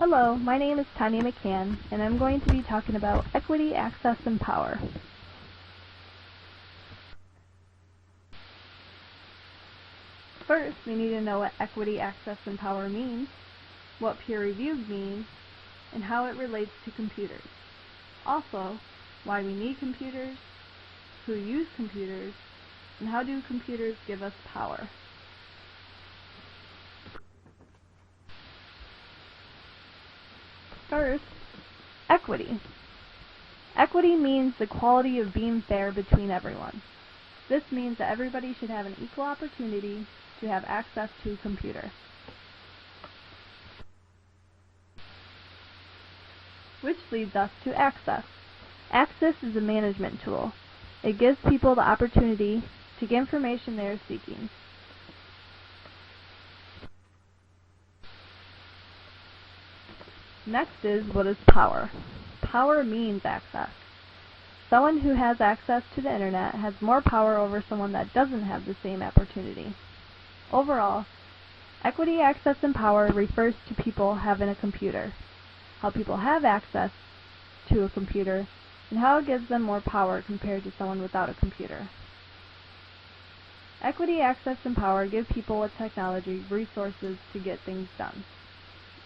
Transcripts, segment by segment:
Hello, my name is Tonya McCann, and I'm going to be talking about equity, access, and power. First, we need to know what equity, access, and power means, what peer-reviewed means, and how it relates to computers. Also, why we need computers, who use computers, and how do computers give us power. First, equity. Equity means the quality of being fair between everyone. This means that everybody should have an equal opportunity to have access to a computer. Which leads us to access. Access is a management tool. It gives people the opportunity to get information they are seeking. Next is, what is power? Power means access. Someone who has access to the internet has more power over someone that doesn't have the same opportunity. Overall, equity, access, and power refers to people having a computer, how people have access to a computer, and how it gives them more power compared to someone without a computer. Equity, access, and power give people with technology resources to get things done.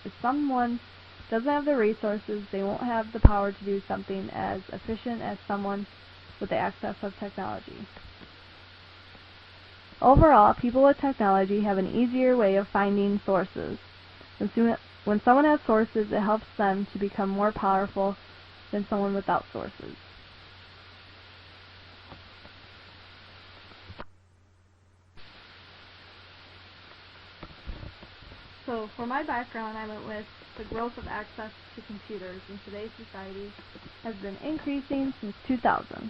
If someone doesn't have the resources, they won't have the power to do something as efficient as someone with the access of technology. Overall, people with technology have an easier way of finding sources. When someone has sources, it helps them to become more powerful than someone without sources. So for my background, I went with the growth of access to computers in today's society has been increasing since 2000.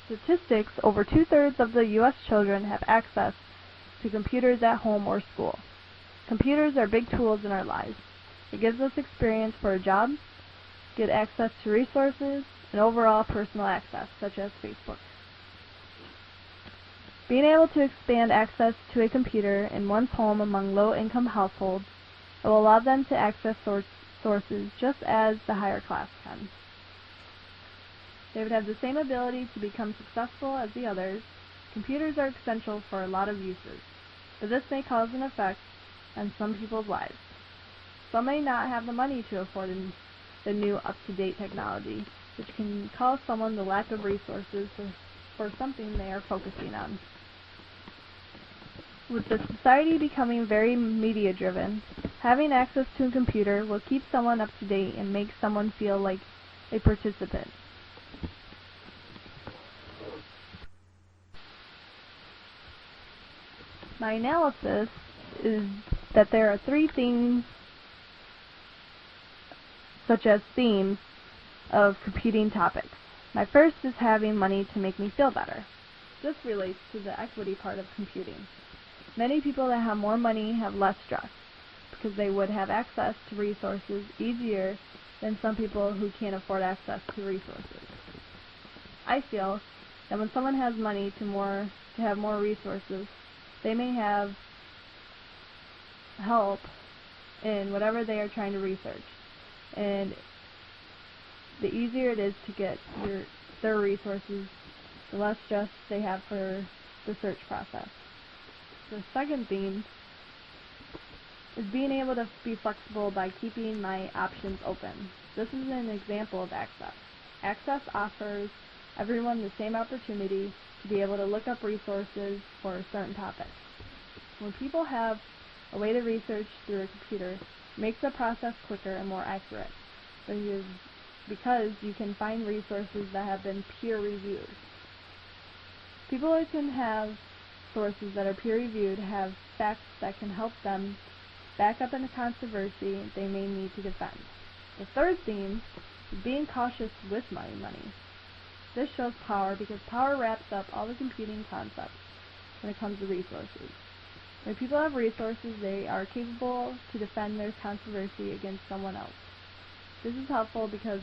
Statistics, over 2/3 of the U.S. children have access to computers at home or school. Computers are big tools in our lives. It gives us experience for a job, get access to resources, and overall personal access, such as Facebook. Being able to expand access to a computer in one's home among low-income households, it will allow them to access sources just as the higher class can. They would have the same ability to become successful as the others. Computers are essential for a lot of uses, but this may cause an effect on some people's lives. Some may not have the money to afford the new up-to-date technology, which can cause someone the lack of resources for something they are focusing on. With the society becoming very media-driven, having access to a computer will keep someone up to date and make someone feel like a participant. My analysis is that there are 3 things, such as themes, of computing topics. My first is having money to make me feel better. This relates to the equity part of computing. Many people that have more money have less stress, because they would have access to resources easier than some people who can't afford access to resources. I feel that when someone has money to have more resources, they may have help in whatever they are trying to research. And the easier it is to get their resources, the less stress they have for the search process. The second theme is being able to be flexible by keeping my options open. This is an example of access. Access offers everyone the same opportunity to be able to look up resources for a certain topic. When people have a way to research through a computer, it makes the process quicker and more accurate, because you can find resources that have been peer-reviewed. People who can have sources that are peer-reviewed have facts that can help them back up in a controversy they may need to defend. The third theme is being cautious with money. This shows power because power wraps up all the computing concepts when it comes to resources. When people have resources, they are capable to defend their controversy against someone else. This is helpful because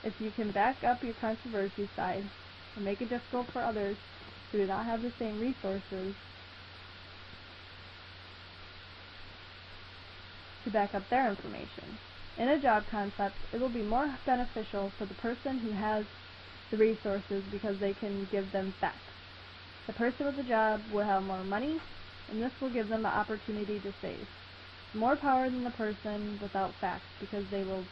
if you can back up your controversy side and make it difficult for others who do not have the same resources to back up their information. In a job concept, it will be more beneficial for the person who has the resources because they can give them facts. The person with the job will have more money, and this will give them the opportunity to save. More power than the person without facts, because they will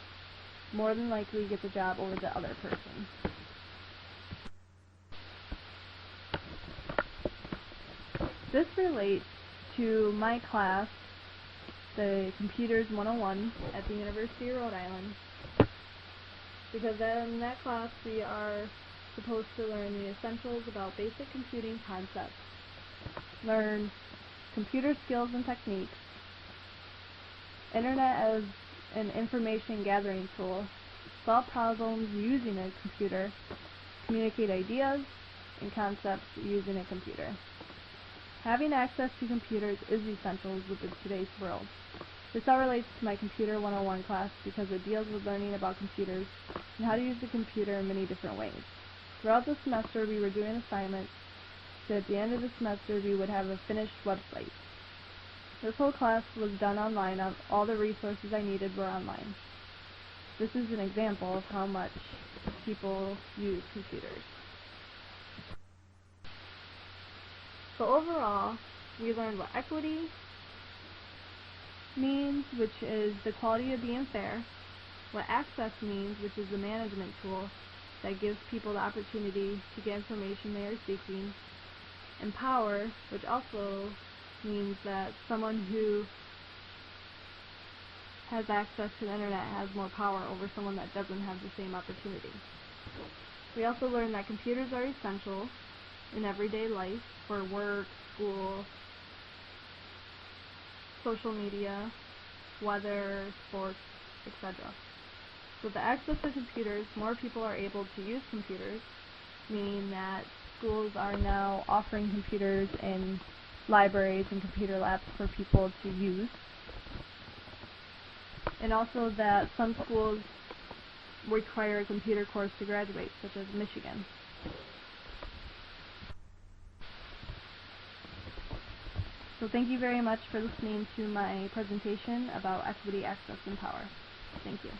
more than likely get the job over the other person. This relates to my class, the Computers 101 at the University of Rhode Island, because in that class we are supposed to learn the essentials about basic computing concepts, learn computer skills and techniques, internet as an information gathering tool, solve problems using a computer, communicate ideas and concepts using a computer. Having access to computers is essential within today's world. This all relates to my Computer 101 class because it deals with learning about computers and how to use the computer in many different ways. Throughout the semester we were doing assignments, so at the end of the semester we would have a finished website. This whole class was done online. All the resources I needed were online. This is an example of how much people use computers. So overall, we learned what equity means, which is the quality of being fair, what access means, which is the management tool that gives people the opportunity to get information they are seeking, and power, which also means that someone who has access to the internet has more power over someone that doesn't have the same opportunity. We also learned that computers are essential in everyday life for work, school, social media, weather, sports, etc. With the access to computers, more people are able to use computers, meaning that schools are now offering computers in libraries and computer labs for people to use. And also that some schools require a computer course to graduate, such as Michigan. So thank you very much for listening to my presentation about equity, access, and power. Thank you.